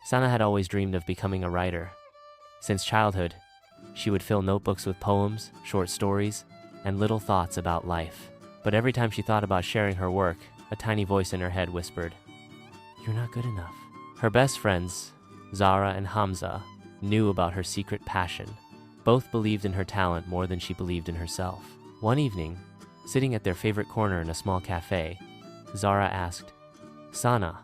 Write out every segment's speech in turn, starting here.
Sana had always dreamed of becoming a writer. Since childhood, she would fill notebooks with poems, short stories, and little thoughts about life. But every time she thought about sharing her work, a tiny voice in her head whispered, "You're not good enough." Her best friends, Zara and Hamza, knew about her secret passion. Both believed in her talent more than she believed in herself. One evening, sitting at their favorite corner in a small cafe, Zara asked, "Sana,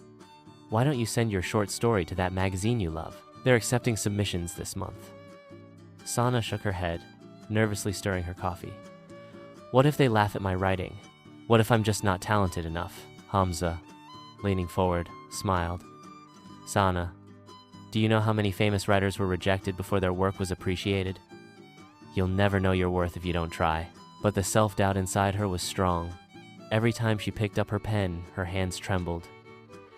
why don't you send your short story to that magazine you love? They're accepting submissions this month." Sana shook her head, nervously stirring her coffee. "What if they laugh at my writing? What if I'm just not talented enough?" Hamza, leaning forward, smiled. "Sana, do you know how many famous writers were rejected before their work was appreciated? You'll never know your worth if you don't try." But the self-doubt inside her was strong. Every time she picked up her pen, her hands trembled.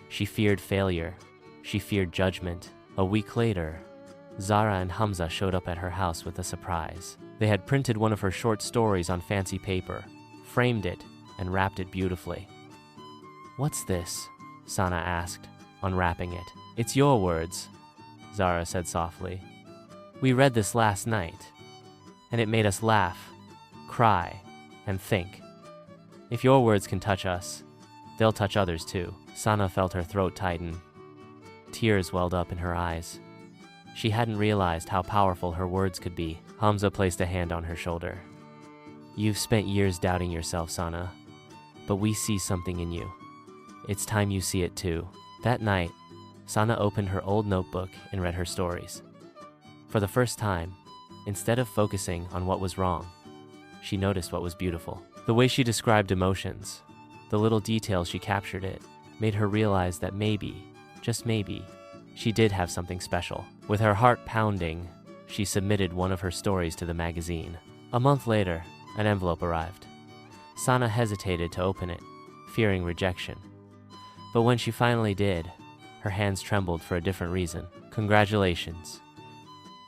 She feared failure. She feared judgment. A week later, Zara and Hamza showed up at her house with a surprise. They had printed one of her short stories on fancy paper, framed it, and wrapped it beautifully. "What's this?" Sana asked, unwrapping it. "It's your words," Zara said softly. "We read this last night, and it made us laugh, cry, and think. If your words can touch us, they'll touch others too." Sana felt her throat tighten. Tears welled up in her eyes. She hadn't realized how powerful her words could be. Hamza placed a hand on her shoulder. "You've spent years doubting yourself, Sana, but we see something in you. It's time you see it too." That night, Sana opened her old notebook and read her stories. For the first time, instead of focusing on what was wrong, she noticed what was beautiful. The way she described emotions, the little details she captured it, made her realize that maybe, just maybe, she did have something special. With her heart pounding, she submitted one of her stories to the magazine. A month later, an envelope arrived. Sana hesitated to open it, fearing rejection. But when she finally did, her hands trembled for a different reason. "Congratulations.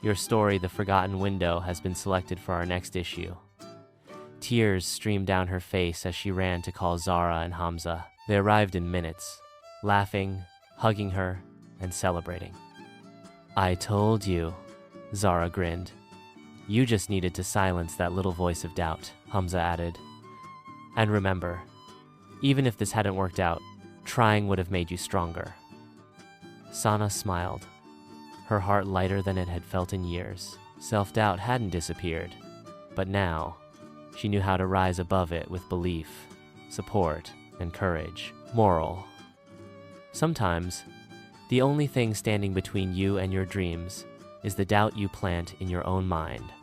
Your story, The Forgotten Window, has been selected for our next issue." Tears streamed down her face as she ran to call Zara and Hamza. They arrived in minutes, laughing, hugging her, and celebrating. "I told you," Zara grinned. "You just needed to silence that little voice of doubt," Hamza added. "And remember, even if this hadn't worked out, trying would have made you stronger." Sana smiled, her heart lighter than it had felt in years. Self-doubt hadn't disappeared, but now she knew how to rise above it with belief, support, and courage. Moral: sometimes, the only thing standing between you and your dreams is the doubt you plant in your own mind.